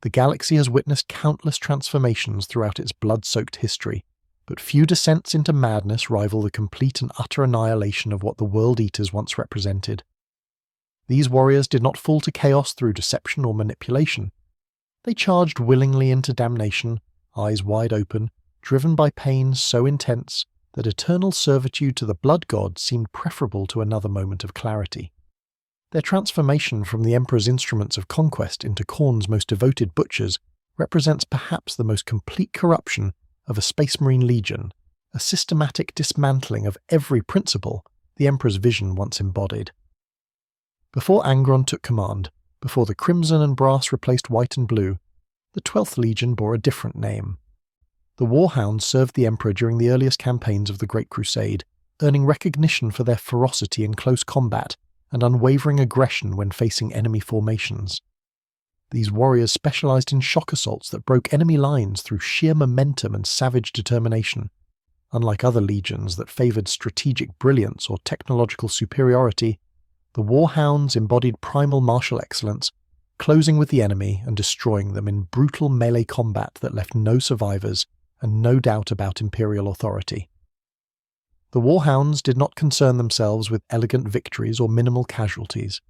The galaxy has witnessed countless transformations throughout its blood-soaked history, but few descents into madness rival the complete and utter annihilation of what the World Eaters once represented. These warriors did not fall to chaos through deception or manipulation. They charged willingly into damnation, eyes wide open, driven by pain so intense that eternal servitude to the blood god seemed preferable to another moment of clarity. Their transformation from the Emperor's instruments of conquest into Khorne's most devoted butchers represents perhaps the most complete corruption of a Space Marine Legion, a systematic dismantling of every principle the Emperor's vision once embodied. Before Angron took command, before the crimson and brass replaced white and blue, the 12th Legion bore a different name. The Warhounds served the Emperor during the earliest campaigns of the Great Crusade, earning recognition for their ferocity in close combat and unwavering aggression when facing enemy formations. These warriors specialized in shock assaults that broke enemy lines through sheer momentum and savage determination. Unlike other legions that favored strategic brilliance or technological superiority, the Warhounds embodied primal martial excellence, closing with the enemy and destroying them in brutal melee combat that left no survivors and no doubt about Imperial authority. The Warhounds did not concern themselves with elegant victories or minimal casualties.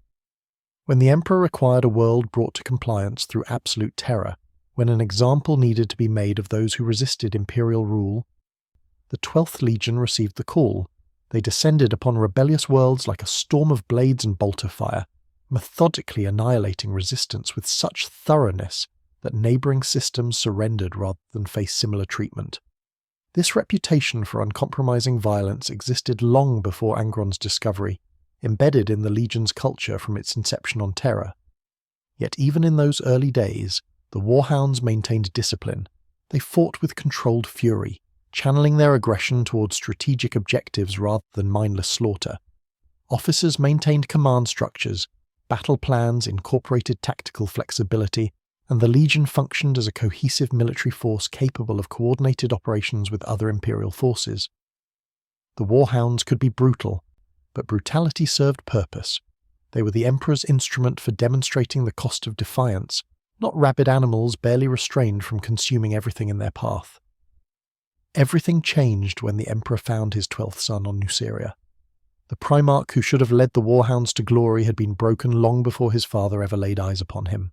When the Emperor required a world brought to compliance through absolute terror, when an example needed to be made of those who resisted Imperial rule, the 12th Legion received the call. They descended upon rebellious worlds like a storm of blades and bolter fire, methodically annihilating resistance with such thoroughness that neighbouring systems surrendered rather than face similar treatment. This reputation for uncompromising violence existed long before Angron's discovery, embedded in the Legion's culture from its inception on Terra. Yet even in those early days, the Warhounds maintained discipline. They fought with controlled fury, channeling their aggression towards strategic objectives rather than mindless slaughter. Officers maintained command structures, battle plans incorporated tactical flexibility, and the Legion functioned as a cohesive military force capable of coordinated operations with other Imperial forces. The Warhounds could be brutal, but brutality served purpose. They were the Emperor's instrument for demonstrating the cost of defiance, not rabid animals barely restrained from consuming everything in their path. Everything changed when the Emperor found his 12th son on Nuceria. The Primarch who should have led the Warhounds to glory had been broken long before his father ever laid eyes upon him.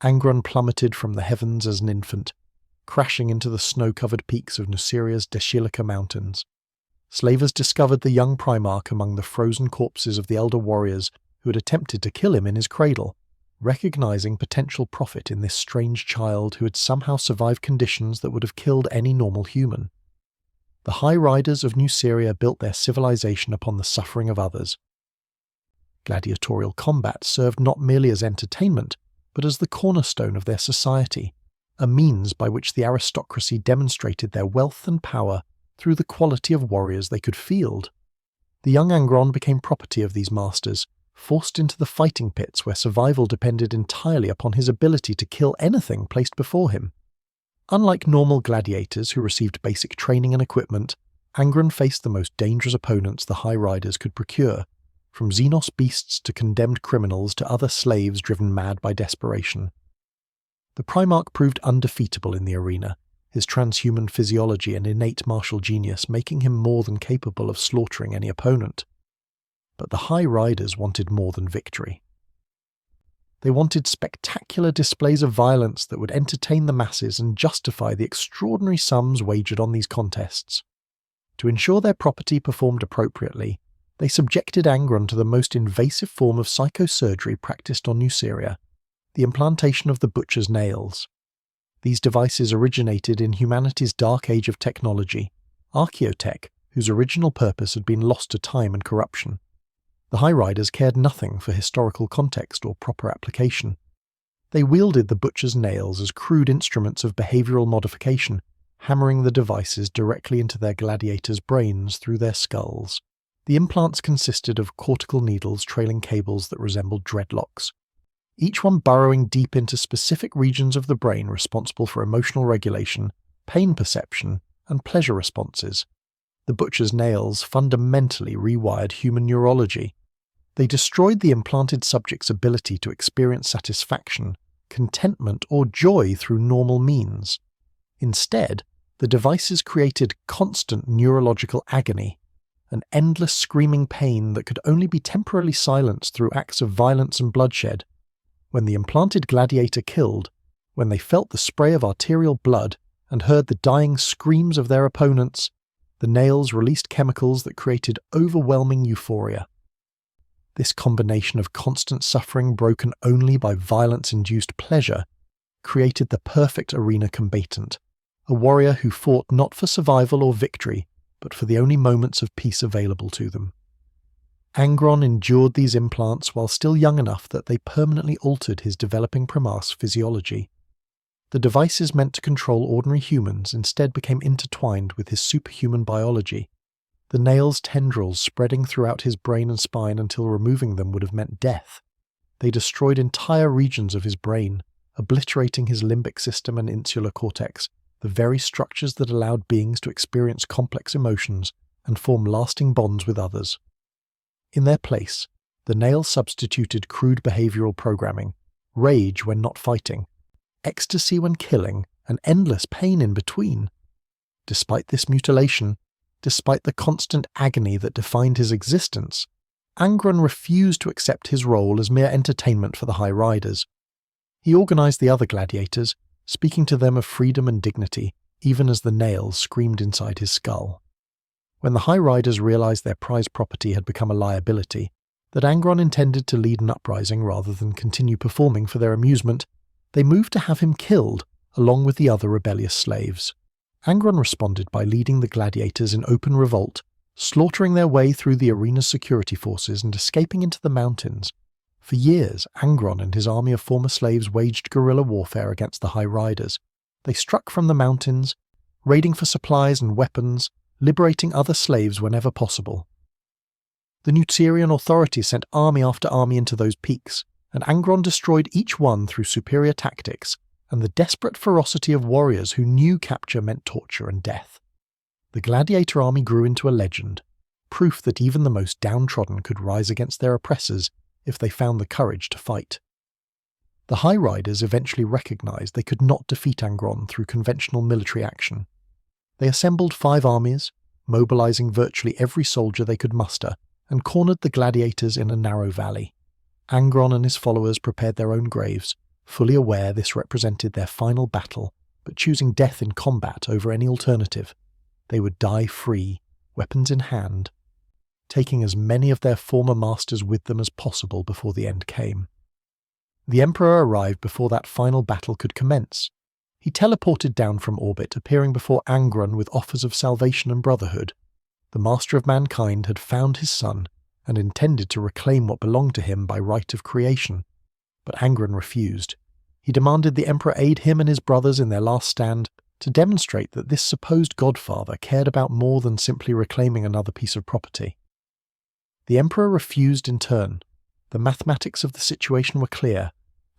Angron plummeted from the heavens as an infant, crashing into the snow-covered peaks of Nuceria's Deshilica Mountains. Slavers discovered the young Primarch among the frozen corpses of the elder warriors who had attempted to kill him in his cradle, recognizing potential profit in this strange child who had somehow survived conditions that would have killed any normal human. The High Riders of Nuceria built their civilization upon the suffering of others. Gladiatorial combat served not merely as entertainment, but as the cornerstone of their society, a means by which the aristocracy demonstrated their wealth and power through the quality of warriors they could field. The young Angron became property of these masters, forced into the fighting pits where survival depended entirely upon his ability to kill anything placed before him. Unlike normal gladiators who received basic training and equipment, Angron faced the most dangerous opponents the High Riders could procure, from Xenos beasts to condemned criminals to other slaves driven mad by desperation. The Primarch proved undefeatable in the arena, his transhuman physiology and innate martial genius making him more than capable of slaughtering any opponent. But the High Riders wanted more than victory. They wanted spectacular displays of violence that would entertain the masses and justify the extraordinary sums wagered on these contests. To ensure their property performed appropriately, they subjected Angron to the most invasive form of psychosurgery practiced on Nuceria, the implantation of the butcher's nails. These devices originated in humanity's dark age of technology, archaeotech, whose original purpose had been lost to time and corruption. The High Riders cared nothing for historical context or proper application. They wielded the butcher's nails as crude instruments of behavioral modification, hammering the devices directly into their gladiators' brains through their skulls. The implants consisted of cortical needles trailing cables that resembled dreadlocks, each one burrowing deep into specific regions of the brain responsible for emotional regulation, pain perception, and pleasure responses. The butcher's nails fundamentally rewired human neurology. They destroyed the implanted subject's ability to experience satisfaction, contentment, or joy through normal means. Instead, the devices created constant neurological agony, an endless screaming pain that could only be temporarily silenced through acts of violence and bloodshed. When the implanted gladiator killed, when they felt the spray of arterial blood and heard the dying screams of their opponents, the nails released chemicals that created overwhelming euphoria. This combination of constant suffering broken only by violence-induced pleasure created the perfect arena combatant, a warrior who fought not for survival or victory, but for the only moments of peace available to them. Angron endured these implants while still young enough that they permanently altered his developing Primarch's physiology. The devices meant to control ordinary humans instead became intertwined with his superhuman biology, the nails' tendrils spreading throughout his brain and spine until removing them would have meant death. They destroyed entire regions of his brain, obliterating his limbic system and insular cortex, the very structures that allowed beings to experience complex emotions and form lasting bonds with others. In their place, the nails substituted crude behavioral programming, rage when not fighting, ecstasy when killing, and endless pain in between. Despite this mutilation, despite the constant agony that defined his existence, Angron refused to accept his role as mere entertainment for the High Riders. He organized the other gladiators, speaking to them of freedom and dignity, even as the nails screamed inside his skull. When the High Riders realized their prized property had become a liability, that Angron intended to lead an uprising rather than continue performing for their amusement, they moved to have him killed, along with the other rebellious slaves. Angron responded by leading the gladiators in open revolt, slaughtering their way through the arena's security forces and escaping into the mountains. For years, Angron and his army of former slaves waged guerrilla warfare against the High Riders. They struck from the mountains, raiding for supplies and weapons, liberating other slaves whenever possible. The Nucerian authorities sent army after army into those peaks, and Angron destroyed each one through superior tactics and the desperate ferocity of warriors who knew capture meant torture and death. The gladiator army grew into a legend, proof that even the most downtrodden could rise against their oppressors if they found the courage to fight. The High Riders eventually recognized they could not defeat Angron through conventional military action. They assembled 5 armies, mobilizing virtually every soldier they could muster, and cornered the gladiators in a narrow valley. Angron and his followers prepared their own graves, fully aware this represented their final battle, but choosing death in combat over any alternative. They would die free, weapons in hand, taking as many of their former masters with them as possible before the end came. The Emperor arrived before that final battle could commence. He teleported down from orbit, appearing before Angron with offers of salvation and brotherhood. The Master of Mankind had found his son and intended to reclaim what belonged to him by right of creation. But Angron refused. He demanded the Emperor aid him and his brothers in their last stand to demonstrate that this supposed godfather cared about more than simply reclaiming another piece of property. The Emperor refused in turn. The mathematics of the situation were clear.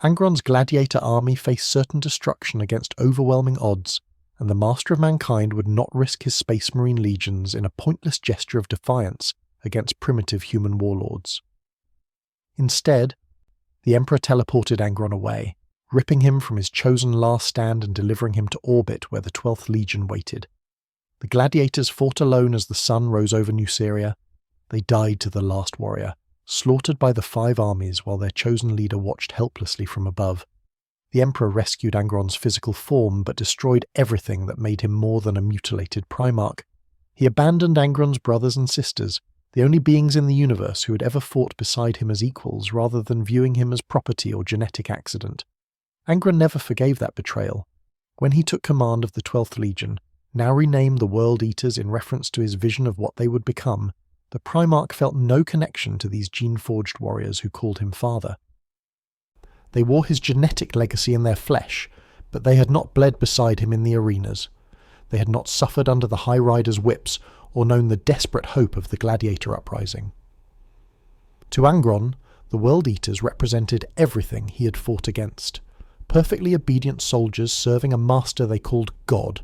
Angron's gladiator army faced certain destruction against overwhelming odds, and the Master of Mankind would not risk his Space Marine legions in a pointless gesture of defiance against primitive human warlords. Instead, the Emperor teleported Angron away, ripping him from his chosen last stand and delivering him to orbit where the 12th Legion waited. The gladiators fought alone as the sun rose over Nuceria. They died to the last warrior, slaughtered by the 5 armies while their chosen leader watched helplessly from above. The Emperor rescued Angron's physical form but destroyed everything that made him more than a mutilated Primarch. He abandoned Angron's brothers and sisters, the only beings in the universe who had ever fought beside him as equals rather than viewing him as property or genetic accident. Angron never forgave that betrayal. When he took command of the 12th Legion, now renamed the World Eaters in reference to his vision of what they would become, the Primarch felt no connection to these gene-forged warriors who called him father. They wore his genetic legacy in their flesh, but they had not bled beside him in the arenas. They had not suffered under the High Riders' whips or known the desperate hope of the gladiator uprising. To Angron, the World Eaters represented everything he had fought against. Perfectly obedient soldiers serving a master they called God.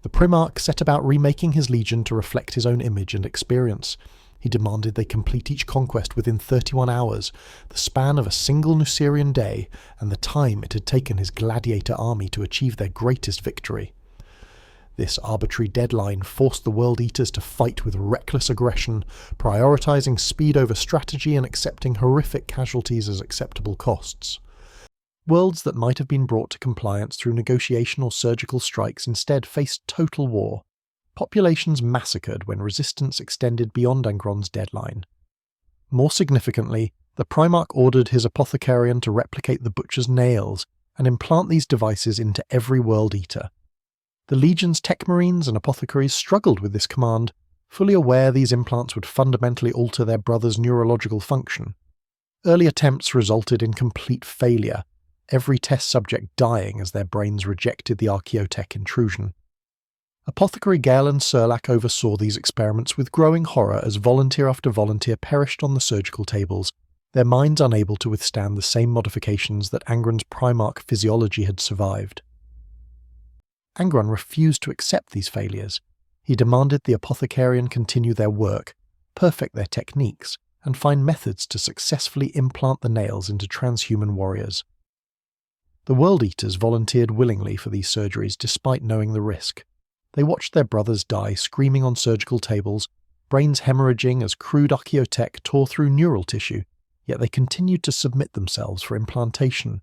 The Primarch set about remaking his legion to reflect his own image and experience. He demanded they complete each conquest within 31 hours, the span of a single Nucerian day, and the time it had taken his gladiator army to achieve their greatest victory. This arbitrary deadline forced the World Eaters to fight with reckless aggression, prioritizing speed over strategy and accepting horrific casualties as acceptable costs. Worlds that might have been brought to compliance through negotiation or surgical strikes instead faced total war. Populations massacred when resistance extended beyond Angron's deadline. More significantly, the Primarch ordered his Apothecarian to replicate the Butcher's nails and implant these devices into every World Eater. The Legion's tech marines and apothecaries struggled with this command, fully aware these implants would fundamentally alter their brother's neurological function. Early attempts resulted in complete failure, every test subject dying as their brains rejected the archaeotech intrusion. Apothecary Galen Serlac oversaw these experiments with growing horror as volunteer after volunteer perished on the surgical tables, their minds unable to withstand the same modifications that Angron's Primarch physiology had survived. Angron refused to accept these failures. He demanded the Apothecarian continue their work, perfect their techniques, and find methods to successfully implant the nails into transhuman warriors. The World Eaters volunteered willingly for these surgeries despite knowing the risk. They watched their brothers die screaming on surgical tables, brains hemorrhaging as crude archaeotech tore through neural tissue, yet they continued to submit themselves for implantation.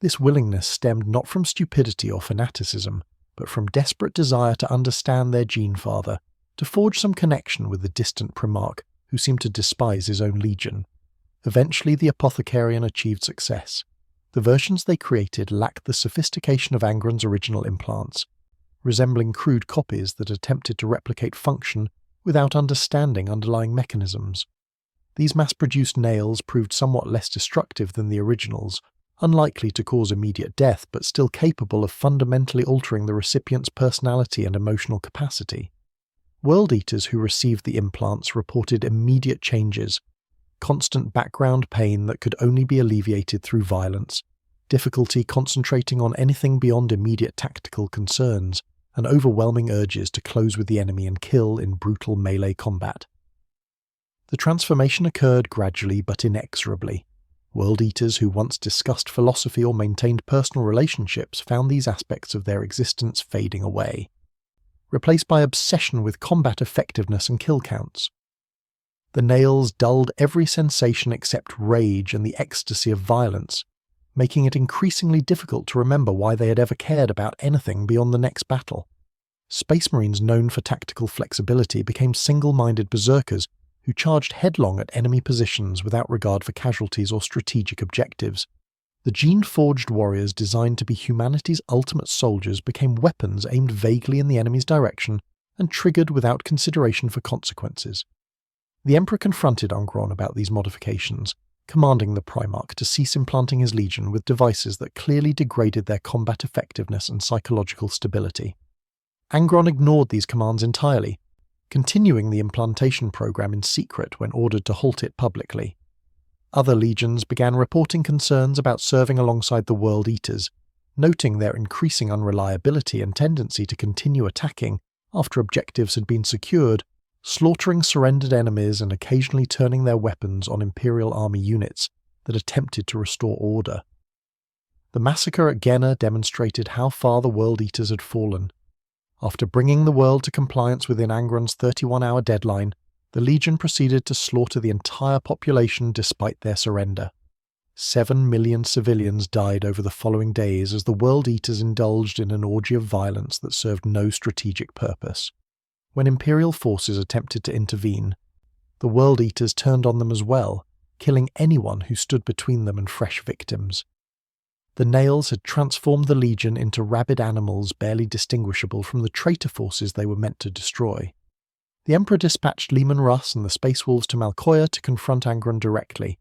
This willingness stemmed not from stupidity or fanaticism, but from desperate desire to understand their gene father, to forge some connection with the distant Primarch, who seemed to despise his own legion. Eventually the Apothecarian achieved success. The versions they created lacked the sophistication of Angron's original implants, resembling crude copies that attempted to replicate function without understanding underlying mechanisms. These mass-produced nails proved somewhat less destructive than the originals, unlikely to cause immediate death but still capable of fundamentally altering the recipient's personality and emotional capacity. World Eaters who received the implants reported immediate changes, constant background pain that could only be alleviated through violence, difficulty concentrating on anything beyond immediate tactical concerns, and overwhelming urges to close with the enemy and kill in brutal melee combat. The transformation occurred gradually but inexorably. World Eaters who once discussed philosophy or maintained personal relationships found these aspects of their existence fading away, replaced by obsession with combat effectiveness and kill counts. The nails dulled every sensation except rage and the ecstasy of violence, making it increasingly difficult to remember why they had ever cared about anything beyond the next battle. Space Marines known for tactical flexibility became single-minded berserkers who charged headlong at enemy positions without regard for casualties or strategic objectives. The gene-forged warriors designed to be humanity's ultimate soldiers became weapons aimed vaguely in the enemy's direction and triggered without consideration for consequences. The Emperor confronted Angron about these modifications, commanding the Primarch to cease implanting his legion with devices that clearly degraded their combat effectiveness and psychological stability. Angron ignored these commands entirely, continuing the implantation program in secret when ordered to halt it publicly. Other legions began reporting concerns about serving alongside the World Eaters, noting their increasing unreliability and tendency to continue attacking after objectives had been secured, slaughtering surrendered enemies and occasionally turning their weapons on Imperial Army units that attempted to restore order. The massacre at Genna demonstrated how far the World Eaters had fallen. After bringing the world to compliance within Angron's 31-hour deadline, the Legion proceeded to slaughter the entire population despite their surrender. 7 million civilians died over the following days as the World Eaters indulged in an orgy of violence that served no strategic purpose. When Imperial forces attempted to intervene, the World Eaters turned on them as well, killing anyone who stood between them and fresh victims. The nails had transformed the Legion into rabid animals barely distinguishable from the traitor forces they were meant to destroy. The Emperor dispatched Leman Russ and the Space Wolves to Malkoya to confront Angron directly.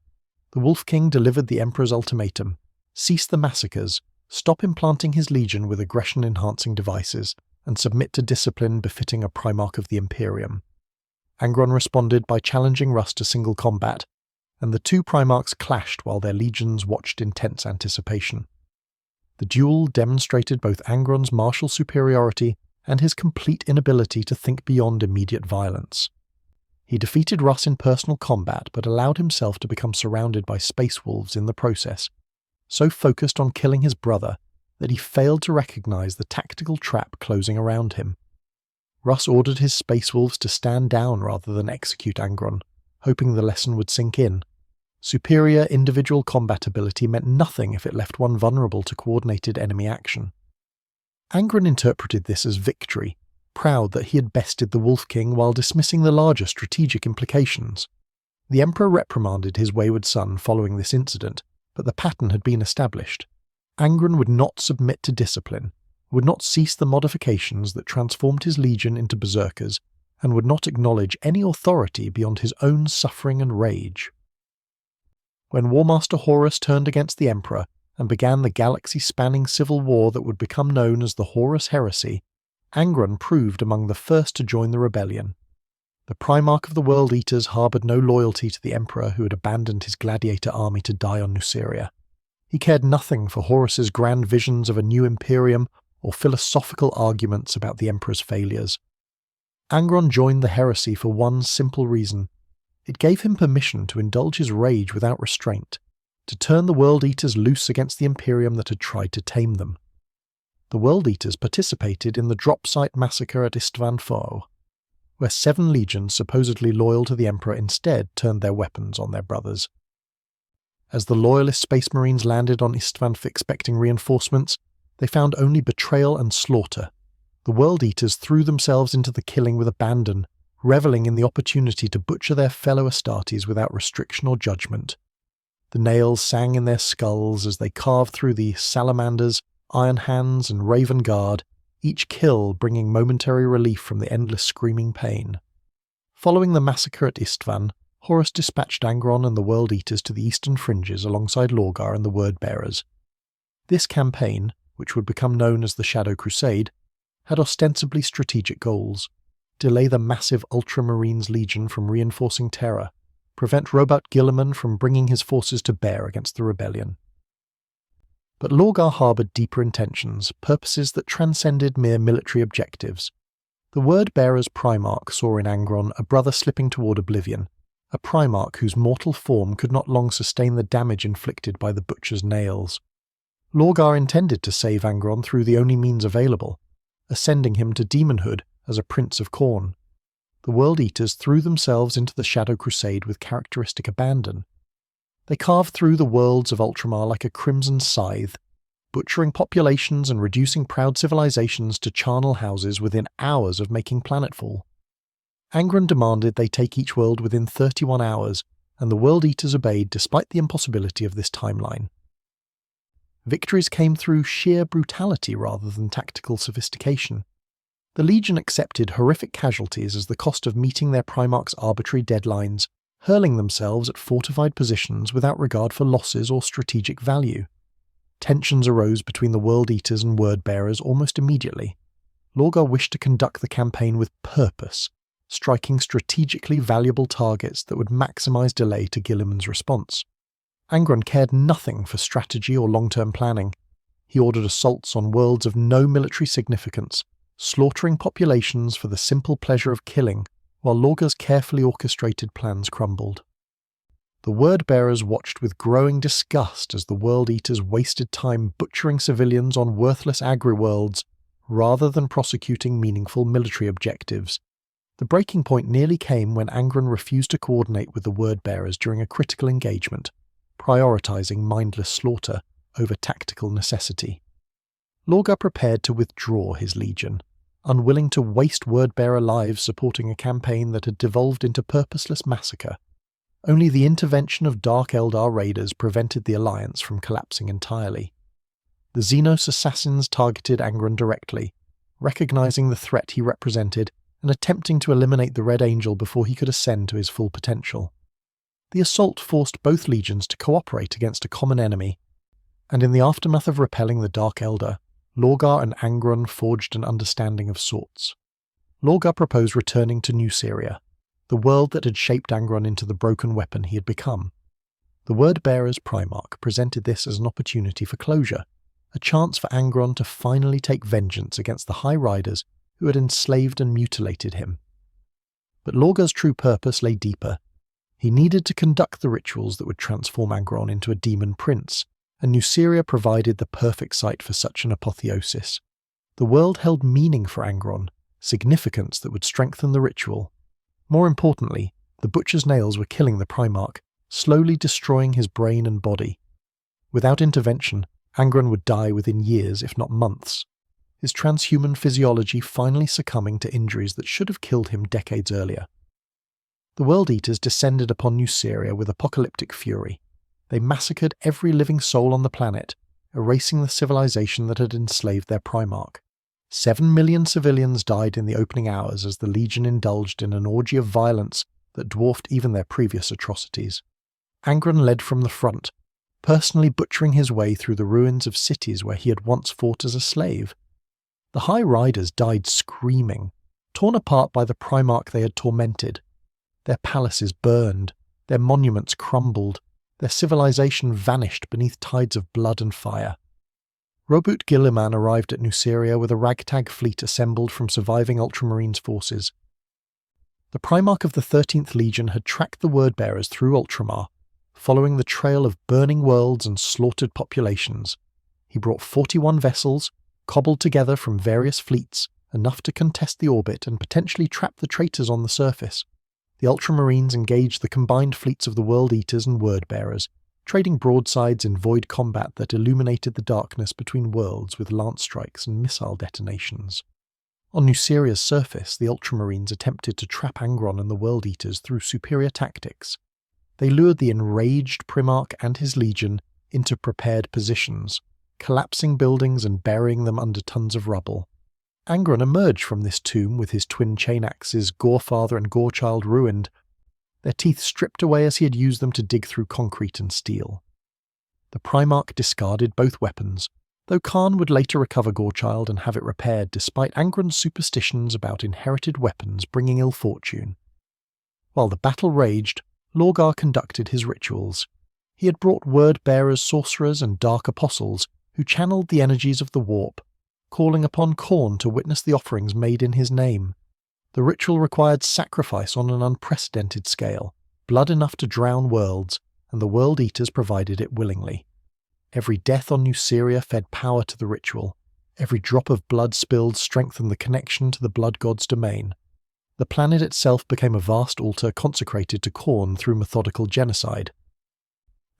The Wolf King delivered the Emperor's ultimatum: cease the massacres, stop implanting his Legion with aggression-enhancing devices, and submit to discipline befitting a Primarch of the Imperium. Angron responded by challenging Russ to single combat, and the two Primarchs clashed while their legions watched in tense anticipation. The duel demonstrated both Angron's martial superiority and his complete inability to think beyond immediate violence. He defeated Russ in personal combat but allowed himself to become surrounded by space wolves in the process, so focused on killing his brother that he failed to recognize the tactical trap closing around him. Russ ordered his space wolves to stand down rather than execute Angron, hoping the lesson would sink in. Superior individual combat ability meant nothing if it left one vulnerable to coordinated enemy action. Angron interpreted this as victory, proud that he had bested the Wolf King while dismissing the larger strategic implications. The Emperor reprimanded his wayward son following this incident, but the pattern had been established. Angron would not submit to discipline, would not cease the modifications that transformed his legion into berserkers, and would not acknowledge any authority beyond his own suffering and rage. When Warmaster Horus turned against the Emperor and began the galaxy-spanning civil war that would become known as the Horus Heresy, Angron proved among the first to join the rebellion. The Primarch of the World Eaters harboured no loyalty to the Emperor who had abandoned his gladiator army to die on Nuceria. He cared nothing for Horus's grand visions of a new Imperium or philosophical arguments about the Emperor's failures. Angron joined the heresy for one simple reason. It gave him permission to indulge his rage without restraint, to turn the World Eaters loose against the Imperium that had tried to tame them. The World Eaters participated in the drop site massacre at Istvan Foe, where 7 legions supposedly loyal to the Emperor instead turned their weapons on their brothers. As the loyalist Space Marines landed on Istvan expecting reinforcements, they found only betrayal and slaughter. The World Eaters threw themselves into the killing with abandon, reveling in the opportunity to butcher their fellow Astartes without restriction or judgment. The nails sang in their skulls as they carved through the Salamanders, Iron Hands, and Raven Guard, each kill bringing momentary relief from the endless screaming pain. Following the massacre at Istvan, Horus dispatched Angron and the World Eaters to the eastern fringes alongside Lorgar and the Word-Bearers. This campaign, which would become known as the Shadow Crusade, had ostensibly strategic goals: delay the massive Ultramarines Legion from reinforcing Terra, prevent Robert Guilliman from bringing his forces to bear against the rebellion. But Lorgar harboured deeper intentions, purposes that transcended mere military objectives. The Word-Bearer's Primarch saw in Angron a brother slipping toward oblivion, a Primarch whose mortal form could not long sustain the damage inflicted by the Butcher's nails. Lorgar intended to save Angron through the only means available, ascending him to demonhood as a Prince of Khorne. The World Eaters threw themselves into the Shadow Crusade with characteristic abandon. They carved through the worlds of Ultramar like a crimson scythe, butchering populations and reducing proud civilizations to charnel houses within hours of making planetfall. Angron demanded they take each world within 31 hours, and the World Eaters obeyed despite the impossibility of this timeline. Victories came through sheer brutality rather than tactical sophistication. The Legion accepted horrific casualties as the cost of meeting their Primarch's arbitrary deadlines, hurling themselves at fortified positions without regard for losses or strategic value. Tensions arose between the World Eaters and Word-Bearers almost immediately. Lorgar wished to conduct the campaign with purpose, striking strategically valuable targets that would maximize delay to Guilliman's response. Angron cared nothing for strategy or long-term planning. He ordered assaults on worlds of no military significance, slaughtering populations for the simple pleasure of killing, while Lorgar's carefully orchestrated plans crumbled. The Word-Bearers watched with growing disgust as the World Eaters wasted time butchering civilians on worthless agri-worlds rather than prosecuting meaningful military objectives. The breaking point nearly came when Angron refused to coordinate with the Word-Bearers during a critical engagement, prioritizing mindless slaughter over tactical necessity. Lorgar prepared to withdraw his legion, unwilling to waste Word-Bearer lives supporting a campaign that had devolved into purposeless massacre. Only the intervention of Dark Eldar raiders prevented the alliance from collapsing entirely. The Xenos assassins targeted Angron directly, recognizing the threat he represented and attempting to eliminate the Red Angel before he could ascend to his full potential. The assault forced both legions to cooperate against a common enemy, and in the aftermath of repelling the Dark Eldar, Lorgar and Angron forged an understanding of sorts. Lorgar proposed returning to Nuceria, the world that had shaped Angron into the broken weapon he had become. The Word-Bearer's Primarch presented this as an opportunity for closure, a chance for Angron to finally take vengeance against the High Riders who had enslaved and mutilated him. But Lorgar's true purpose lay deeper. He needed to conduct the rituals that would transform Angron into a demon prince, and Nuceria provided the perfect site for such an apotheosis. The world held meaning for Angron, significance that would strengthen the ritual. More importantly, the butcher's nails were killing the Primarch, slowly destroying his brain and body. Without intervention, Angron would die within years, if not months, his transhuman physiology finally succumbing to injuries that should have killed him decades earlier. The World Eaters descended upon Nuceria with apocalyptic fury. They massacred every living soul on the planet, erasing the civilization that had enslaved their Primarch. 7 million civilians died in the opening hours as the Legion indulged in an orgy of violence that dwarfed even their previous atrocities. Angron led from the front, personally butchering his way through the ruins of cities where he had once fought as a slave. The High Riders died screaming, torn apart by the Primarch they had tormented. Their palaces burned, their monuments crumbled, their civilization vanished beneath tides of blood and fire. Robert Guilliman arrived at Nuceria with a ragtag fleet assembled from surviving Ultramarines forces. The Primarch of the 13th Legion had tracked the word-bearers through Ultramar, following the trail of burning worlds and slaughtered populations. He brought 41 vessels, cobbled together from various fleets, enough to contest the orbit and potentially trap the traitors on the surface. The Ultramarines engaged the combined fleets of the World Eaters and Word-Bearers, trading broadsides in void combat that illuminated the darkness between worlds with lance strikes and missile detonations. On Nuceria's surface, the Ultramarines attempted to trap Angron and the World Eaters through superior tactics. They lured the enraged Primarch and his legion into prepared positions, collapsing buildings and burying them under tons of rubble. Angron emerged from this tomb with his twin chain axes, Gorefather and Gorechild, ruined, their teeth stripped away as he had used them to dig through concrete and steel. The Primarch discarded both weapons, though Khan would later recover Gorechild and have it repaired despite Angron's superstitions about inherited weapons bringing ill fortune. While the battle raged, Lorgar conducted his rituals. He had brought word-bearers, sorcerers, and dark apostles who channeled the energies of the warp, calling upon Khorne to witness the offerings made in his name. The ritual required sacrifice on an unprecedented scale, blood enough to drown worlds, and the World Eaters provided it willingly. Every death on Nuceria fed power to the ritual. Every drop of blood spilled strengthened the connection to the Blood God's domain. The planet itself became a vast altar consecrated to Khorne through methodical genocide.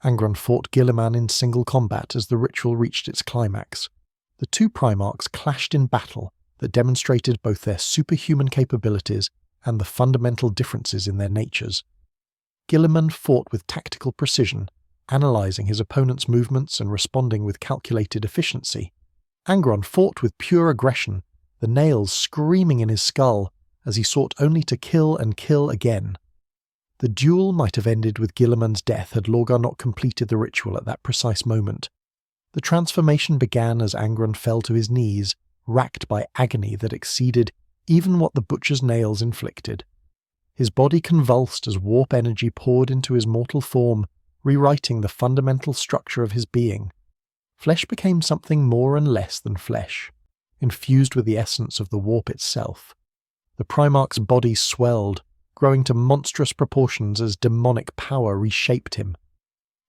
Angron fought Guilliman in single combat as the ritual reached its climax. The two Primarchs clashed in battle that demonstrated both their superhuman capabilities and the fundamental differences in their natures. Guilliman fought with tactical precision, analysing his opponent's movements and responding with calculated efficiency. Angron fought with pure aggression, the nails screaming in his skull as he sought only to kill and kill again. The duel might have ended with Guilliman's death had Lorgar not completed the ritual at that precise moment. The transformation began as Angron fell to his knees, racked by agony that exceeded even what the butcher's nails inflicted. His body convulsed as warp energy poured into his mortal form, rewriting the fundamental structure of his being. Flesh became something more and less than flesh, infused with the essence of the warp itself. The Primarch's body swelled, growing to monstrous proportions as demonic power reshaped him.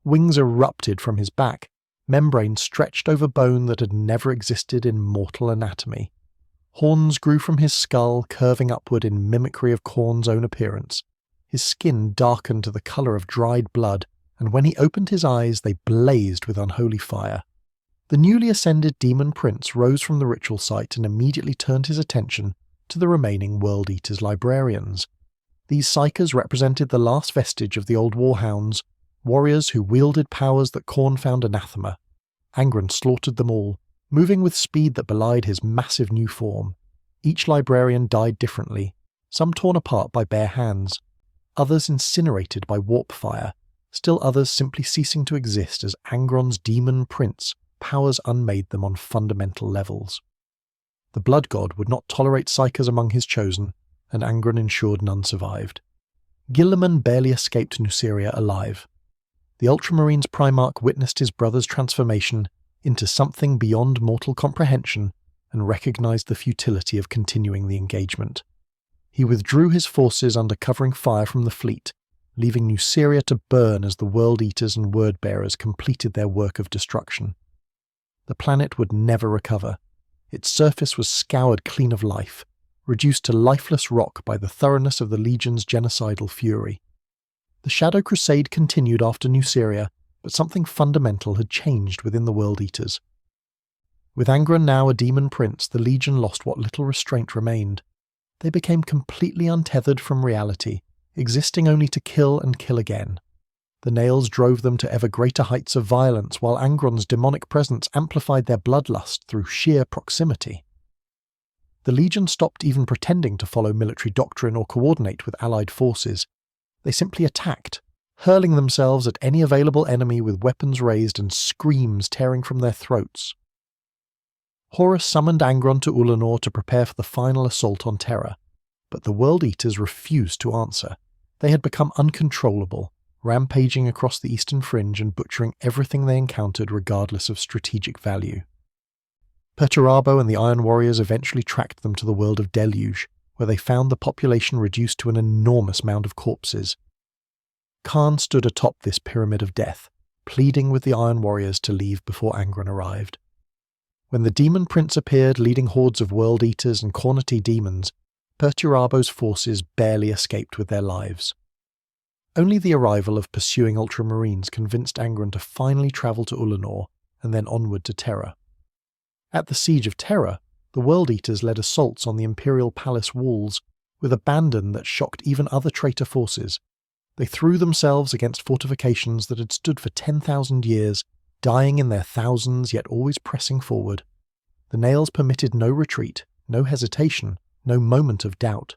Wings erupted from his back, membrane stretched over bone that had never existed in mortal anatomy. Horns grew from his skull, curving upward in mimicry of Khorne's own appearance. His skin darkened to the colour of dried blood, and when he opened his eyes they blazed with unholy fire. The newly ascended demon prince rose from the ritual site and immediately turned his attention to the remaining World Eaters librarians. These psychers represented the last vestige of the old warhounds, warriors who wielded powers that Khorne found anathema. Angron slaughtered them all, moving with speed that belied his massive new form. Each librarian died differently, some torn apart by bare hands, others incinerated by warp fire, still others simply ceasing to exist as Angron's demon prince powers unmade them on fundamental levels. The Blood God would not tolerate psychers among his chosen, and Angron ensured none survived. Guilliman barely escaped Nuceria alive. The Ultramarines Primarch witnessed his brother's transformation into something beyond mortal comprehension and recognized the futility of continuing the engagement. He withdrew his forces under covering fire from the fleet, leaving Nuceria to burn as the World Eaters and Word-Bearers completed their work of destruction. The planet would never recover. Its surface was scoured clean of life, reduced to lifeless rock by the thoroughness of the Legion's genocidal fury. The Shadow Crusade continued after Nuceria, but something fundamental had changed within the World Eaters. With Angron now a demon prince, the Legion lost what little restraint remained. They became completely untethered from reality, existing only to kill and kill again. The Nails drove them to ever greater heights of violence, while Angron's demonic presence amplified their bloodlust through sheer proximity. The Legion stopped even pretending to follow military doctrine or coordinate with allied forces. They simply attacked, hurling themselves at any available enemy with weapons raised and screams tearing from their throats. Horus summoned Angron to Ulanor to prepare for the final assault on Terra, but the World Eaters refused to answer. They had become uncontrollable, rampaging across the eastern fringe and butchering everything they encountered regardless of strategic value. Perturabo and the Iron Warriors eventually tracked them to the world of Deluge, where they found the population reduced to an enormous mound of corpses. Khan stood atop this pyramid of death, pleading with the Iron Warriors to leave before Angron arrived. When the Demon Prince appeared leading hordes of World Eaters and Cornity demons, Perturabo's forces barely escaped with their lives. Only the arrival of pursuing Ultramarines convinced Angron to finally travel to Ulanor and then onward to Terra. At the Siege of Terra, the World Eaters led assaults on the Imperial Palace walls with abandon that shocked even other traitor forces. They threw themselves against fortifications that had stood for 10,000 years, dying in their thousands yet always pressing forward. The Nails permitted no retreat, no hesitation, no moment of doubt.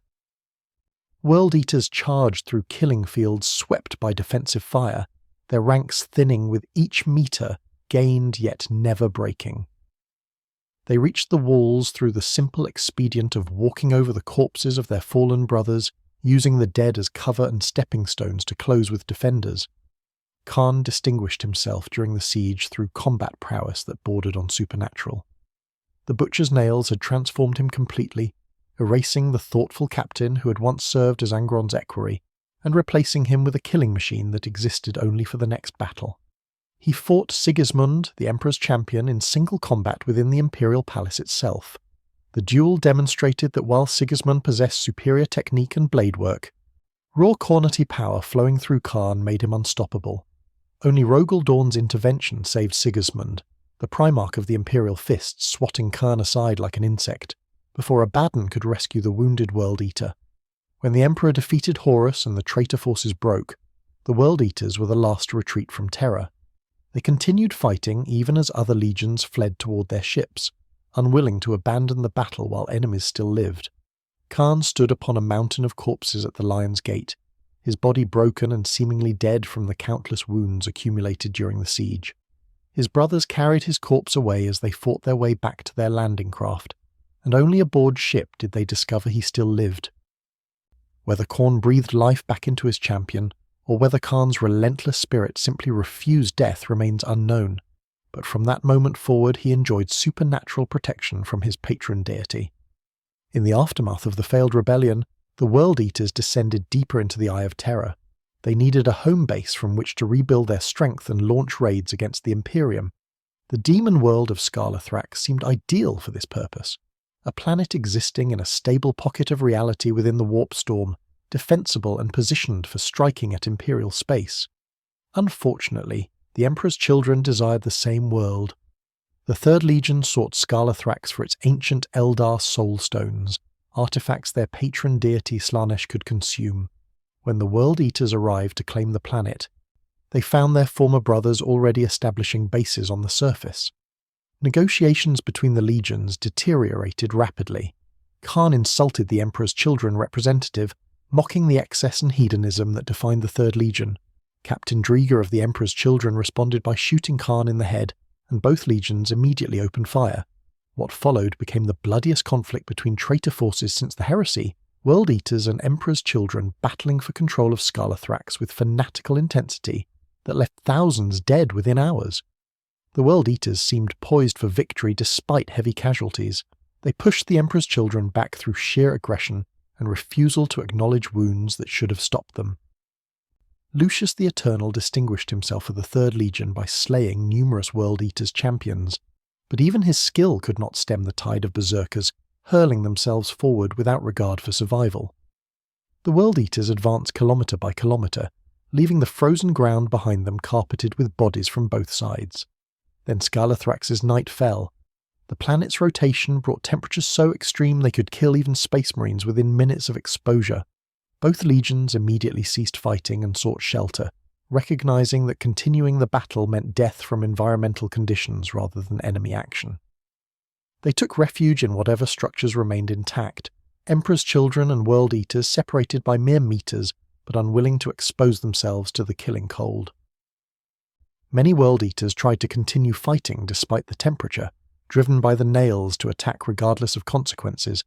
World Eaters charged through killing fields swept by defensive fire, their ranks thinning with each metre gained yet never breaking. They reached the walls through the simple expedient of walking over the corpses of their fallen brothers, using the dead as cover and stepping stones to close with defenders. Khan distinguished himself during the siege through combat prowess that bordered on supernatural. The Butcher's Nails had transformed him completely, erasing the thoughtful captain who had once served as Angron's equerry, and replacing him with a killing machine that existed only for the next battle. He fought Sigismund, the Emperor's champion, in single combat within the Imperial Palace itself. The duel demonstrated that while Sigismund possessed superior technique and blade work, raw Cornity power flowing through Khan made him unstoppable. Only Rogel Dawn's intervention saved Sigismund, the Primarch of the Imperial Fists swatting Khan aside like an insect, before Abaddon could rescue the wounded World Eater. When the Emperor defeated Horus and the traitor forces broke, the World Eaters were the last to retreat from Terra. They continued fighting even as other legions fled toward their ships, unwilling to abandon the battle while enemies still lived. Khan stood upon a mountain of corpses at the Lion's Gate, his body broken and seemingly dead from the countless wounds accumulated during the siege. His brothers carried his corpse away as they fought their way back to their landing craft, and only aboard ship did they discover he still lived. Whether Khorne breathed life back into his champion, or whether Khan's relentless spirit simply refused death remains unknown, but from that moment forward he enjoyed supernatural protection from his patron deity. In the aftermath of the failed rebellion, the World Eaters descended deeper into the Eye of Terror. They needed a home base from which to rebuild their strength and launch raids against the Imperium. The demon world of Skalathrax seemed ideal for this purpose, a planet existing in a stable pocket of reality within the warp storm, defensible and positioned for striking at Imperial space. Unfortunately, the Emperor's children desired the same world. The Third Legion sought Skalathrax for its ancient Eldar soul stones, artifacts their patron deity Slanesh could consume. When the World Eaters arrived to claim the planet, they found their former brothers already establishing bases on the surface. Negotiations between the legions deteriorated rapidly. Khan insulted the Emperor's children representative, mocking the excess and hedonism that defined the Third Legion. Captain Drieger of the Emperor's children responded by shooting Khan in the head, and both legions immediately opened fire. What followed became the bloodiest conflict between traitor forces since the heresy, World Eaters and Emperor's children battling for control of Skalathrax with fanatical intensity that left thousands dead within hours. The World Eaters seemed poised for victory despite heavy casualties. They pushed the Emperor's children back through sheer aggression, and refusal to acknowledge wounds that should have stopped them. Lucius the Eternal distinguished himself for the Third Legion by slaying numerous World Eaters' champions, but even his skill could not stem the tide of berserkers, hurling themselves forward without regard for survival. The World Eaters advanced kilometre by kilometre, leaving the frozen ground behind them carpeted with bodies from both sides. Then Scalathrax's night fell. The planet's rotation brought temperatures so extreme they could kill even space marines within minutes of exposure. Both legions immediately ceased fighting and sought shelter, recognizing that continuing the battle meant death from environmental conditions rather than enemy action. They took refuge in whatever structures remained intact, Emperor's children and World Eaters separated by mere meters, but unwilling to expose themselves to the killing cold. Many World Eaters tried to continue fighting despite the temperature, driven by the nails to attack regardless of consequences,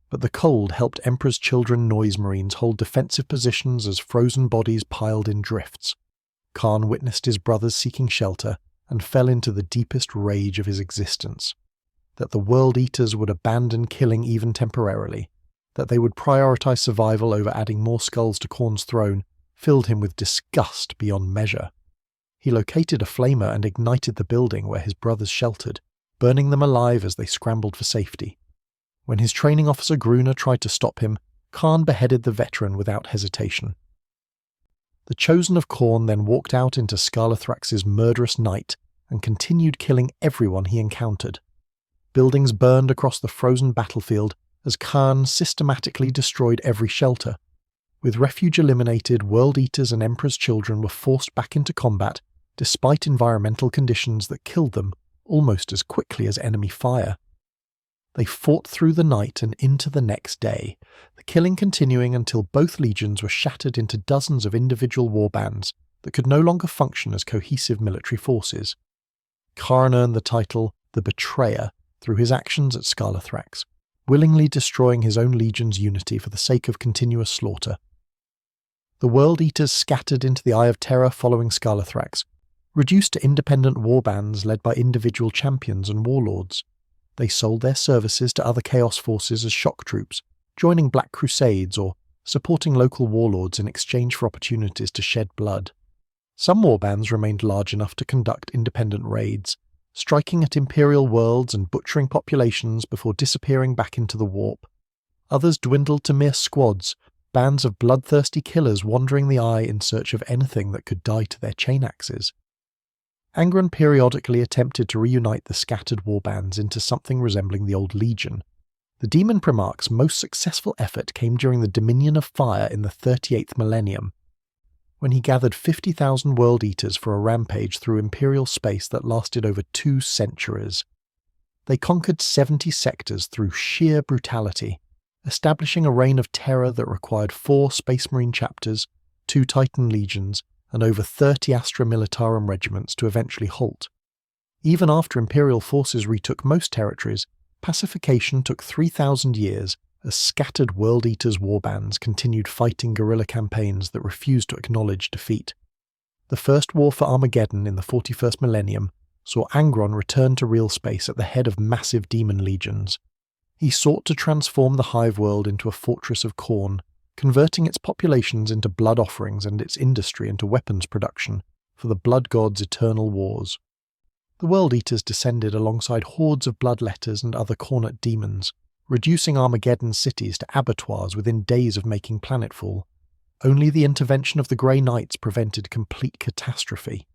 but the cold helped Emperor's children noise marines hold defensive positions as frozen bodies piled in drifts. Khan witnessed his brothers seeking shelter and fell into the deepest rage of his existence. That the World Eaters would abandon killing even temporarily, that they would prioritize survival over adding more skulls to Khorne's throne, filled him with disgust beyond measure. He located a flamer and ignited the building where his brothers sheltered, burning them alive as they scrambled for safety. When his training officer Gruner tried to stop him, Khan beheaded the veteran without hesitation. The Chosen of Khorne then walked out into Scalathrax's murderous night and continued killing everyone he encountered. Buildings burned across the frozen battlefield as Khan systematically destroyed every shelter. With refuge eliminated, World Eaters and Emperor's children were forced back into combat despite environmental conditions that killed them almost as quickly as enemy fire. They fought through the night and into the next day, the killing continuing until both legions were shattered into dozens of individual warbands that could no longer function as cohesive military forces. Khan earned the title the Betrayer through his actions at Scalathrax, willingly destroying his own legion's unity for the sake of continuous slaughter. The World Eaters scattered into the Eye of Terror following Scalathrax, reduced to independent warbands led by individual champions and warlords. They sold their services to other Chaos forces as shock troops, joining Black Crusades or supporting local warlords in exchange for opportunities to shed blood. Some warbands remained large enough to conduct independent raids, striking at Imperial worlds and butchering populations before disappearing back into the warp. Others dwindled to mere squads, bands of bloodthirsty killers wandering the Eye in search of anything that could die to their chain axes. Angron periodically attempted to reunite the scattered warbands into something resembling the old Legion. The Demon Primarch's most successful effort came during the Dominion of Fire in the 38th millennium, when he gathered 50,000 World Eaters for a rampage through Imperial space that lasted over 2 centuries. They conquered 70 sectors through sheer brutality, establishing a reign of terror that required 4 Space Marine chapters, 2 Titan legions, and over 30 Astra Militarum regiments to eventually halt. Even after Imperial forces retook most territories, pacification took 3,000 years as scattered World Eaters warbands continued fighting guerrilla campaigns that refused to acknowledge defeat. The First War for Armageddon in the 41st millennium saw Angron return to real space at the head of massive demon legions. He sought to transform the Hive world into a fortress of Khorne, converting its populations into blood offerings and its industry into weapons production for the Blood God's eternal wars. The World Eaters descended alongside hordes of bloodletters and other Khornate demons, reducing Armageddon cities to abattoirs within days of making planetfall. Only the intervention of the Grey Knights prevented complete catastrophe.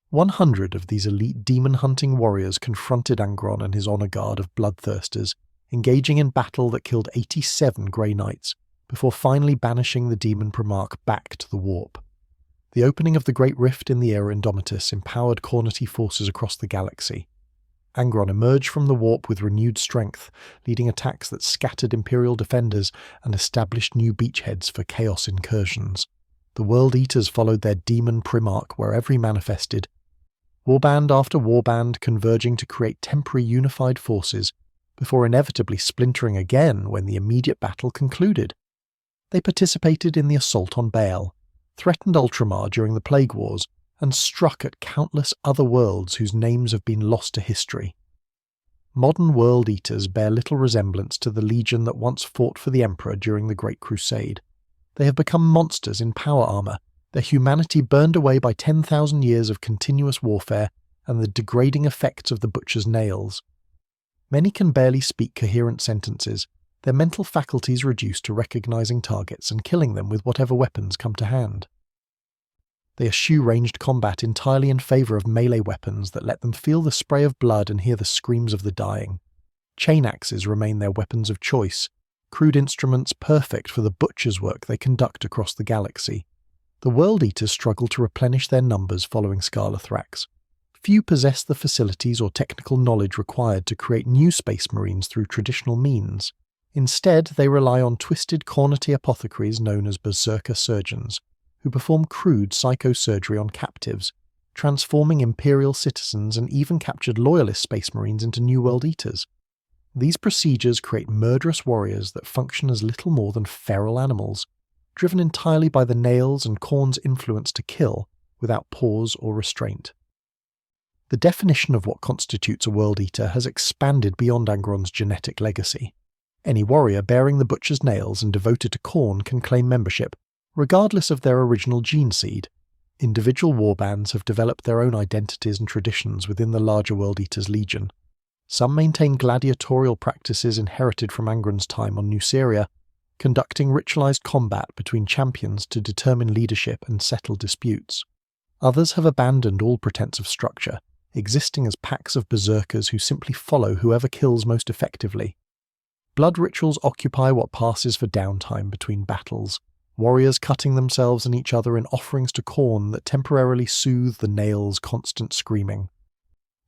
100 of these elite demon-hunting warriors confronted Angron and his honor guard of bloodthirsters, engaging in battle that killed 87 Grey Knights, before finally banishing the Demon Primarch back to the warp. The opening of the Great Rift in the Era Indomitus empowered Khornate forces across the galaxy. Angron emerged from the warp with renewed strength, leading attacks that scattered Imperial defenders and established new beachheads for Chaos incursions. The World Eaters followed their Demon Primarch wherever he manifested, warband after warband converging to create temporary unified forces, before inevitably splintering again when the immediate battle concluded. They participated in the assault on Baal, threatened Ultramar during the Plague Wars, and struck at countless other worlds whose names have been lost to history. Modern World Eaters bear little resemblance to the legion that once fought for the Emperor during the Great Crusade. They have become monsters in power armor, their humanity burned away by 10,000 years of continuous warfare and the degrading effects of the butcher's nails. Many can barely speak coherent sentences, their mental faculties reduced to recognizing targets and killing them with whatever weapons come to hand. They eschew ranged combat entirely in favour of melee weapons that let them feel the spray of blood and hear the screams of the dying. Chain axes remain their weapons of choice, crude instruments perfect for the butcher's work they conduct across the galaxy. The World Eaters struggle to replenish their numbers following Scarlathrax. Few possess the facilities or technical knowledge required to create new Space Marines through traditional means. Instead, they rely on twisted Cornity apothecaries known as Berserker Surgeons, who perform crude psychosurgery on captives, transforming Imperial citizens and even captured Loyalist Space Marines into New World Eaters. These procedures create murderous warriors that function as little more than feral animals, driven entirely by the nails and Khorne's influence to kill, without pause or restraint. The definition of what constitutes a World Eater has expanded beyond Angron's genetic legacy. Any warrior bearing the butcher's nails and devoted to Khorne can claim membership, regardless of their original gene seed. Individual warbands have developed their own identities and traditions within the larger World Eaters Legion. Some maintain gladiatorial practices inherited from Angron's time on Nuceria, conducting ritualized combat between champions to determine leadership and settle disputes. Others have abandoned all pretense of structure, existing as packs of berserkers who simply follow whoever kills most effectively. Blood rituals occupy what passes for downtime between battles, warriors cutting themselves and each other in offerings to Khorne that temporarily soothe the nails' constant screaming.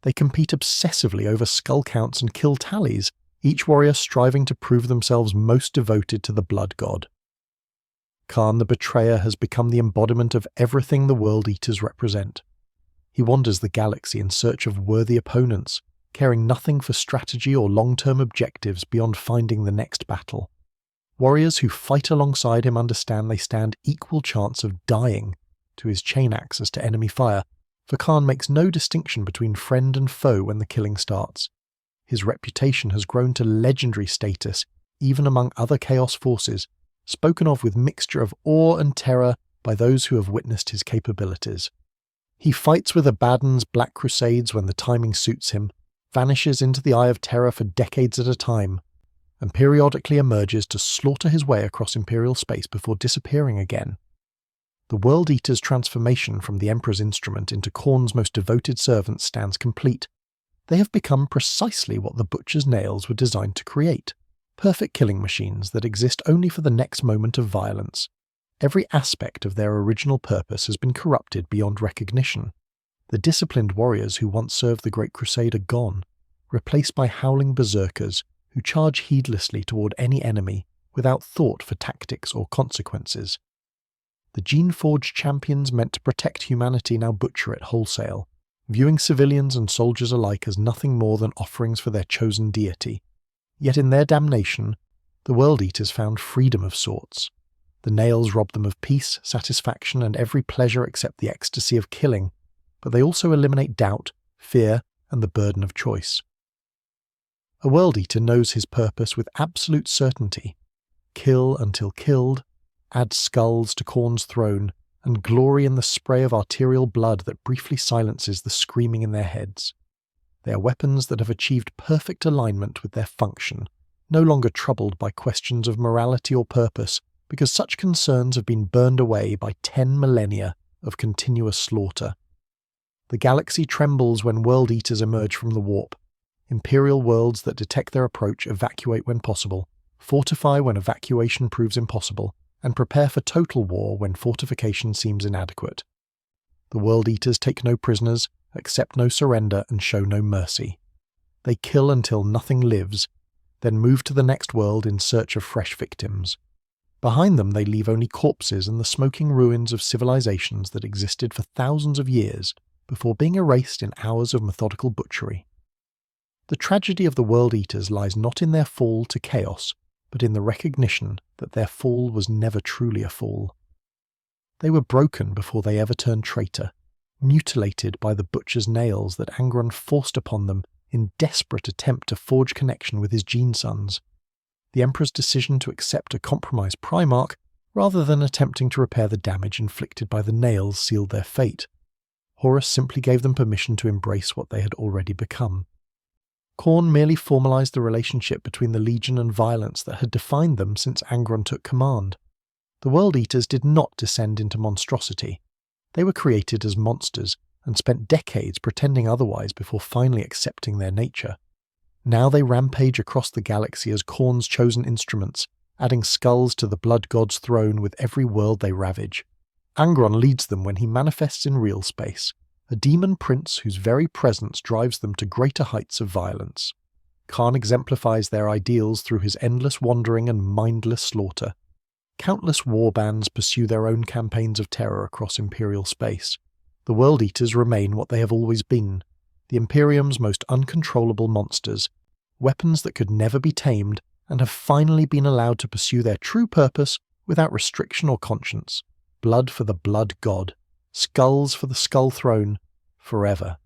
They compete obsessively over skull counts and kill tallies, each warrior striving to prove themselves most devoted to the blood god. Kharn the Betrayer has become the embodiment of everything the World Eaters represent. He wanders the galaxy in search of worthy opponents, caring nothing for strategy or long-term objectives beyond finding the next battle. Warriors who fight alongside him understand they stand equal chance of dying to his chain axe as to enemy fire, for Kharn makes no distinction between friend and foe when the killing starts. His reputation has grown to legendary status even among other Chaos forces, spoken of with mixture of awe and terror by those who have witnessed his capabilities. He fights with Abaddon's Black Crusades when the timing suits him, vanishes into the Eye of Terror for decades at a time, and periodically emerges to slaughter his way across Imperial space before disappearing again. The World Eater's transformation from the Emperor's instrument into Khorne's most devoted servants stands complete. They have become precisely what the butcher's nails were designed to create, perfect killing machines that exist only for the next moment of violence. Every aspect of their original purpose has been corrupted beyond recognition. The disciplined warriors who once served the Great Crusade are gone, replaced by howling berserkers who charge heedlessly toward any enemy without thought for tactics or consequences. The gene-forged champions meant to protect humanity now butcher it wholesale, viewing civilians and soldiers alike as nothing more than offerings for their chosen deity. Yet in their damnation, the World Eaters found freedom of sorts. The nails robbed them of peace, satisfaction, and every pleasure except the ecstasy of killing, but they also eliminate doubt, fear, and the burden of choice. A World Eater knows his purpose with absolute certainty. Kill until killed, add skulls to Khorne's throne, and glory in the spray of arterial blood that briefly silences the screaming in their heads. They are weapons that have achieved perfect alignment with their function, no longer troubled by questions of morality or purpose, because such concerns have been burned away by 10 millennia of continuous slaughter. The galaxy trembles when World Eaters emerge from the warp. Imperial worlds that detect their approach evacuate when possible, fortify when evacuation proves impossible, and prepare for total war when fortification seems inadequate. The World Eaters take no prisoners, accept no surrender, and show no mercy. They kill until nothing lives, then move to the next world in search of fresh victims. Behind them they leave only corpses and the smoking ruins of civilizations that existed for thousands of years before being erased in hours of methodical butchery. The tragedy of the World Eaters lies not in their fall to chaos, but in the recognition that their fall was never truly a fall. They were broken before they ever turned traitor, mutilated by the butcher's nails that Angron forced upon them in desperate attempt to forge connection with his gene sons. The Emperor's decision to accept a compromised Primarch, rather than attempting to repair the damage inflicted by the nails, sealed their fate. Horus simply gave them permission to embrace what they had already become. Khorne merely formalized the relationship between the Legion and violence that had defined them since Angron took command. The World Eaters did not descend into monstrosity. They were created as monsters, and spent decades pretending otherwise before finally accepting their nature. Now they rampage across the galaxy as Khorne's chosen instruments, adding skulls to the Blood God's throne with every world they ravage. Angron leads them when he manifests in real space, a demon prince whose very presence drives them to greater heights of violence. Khan exemplifies their ideals through his endless wandering and mindless slaughter. Countless war bands pursue their own campaigns of terror across Imperial space. The World Eaters remain what they have always been, the Imperium's most uncontrollable monsters, weapons that could never be tamed and have finally been allowed to pursue their true purpose without restriction or conscience. Blood for the Blood God, skulls for the Skull Throne, forever.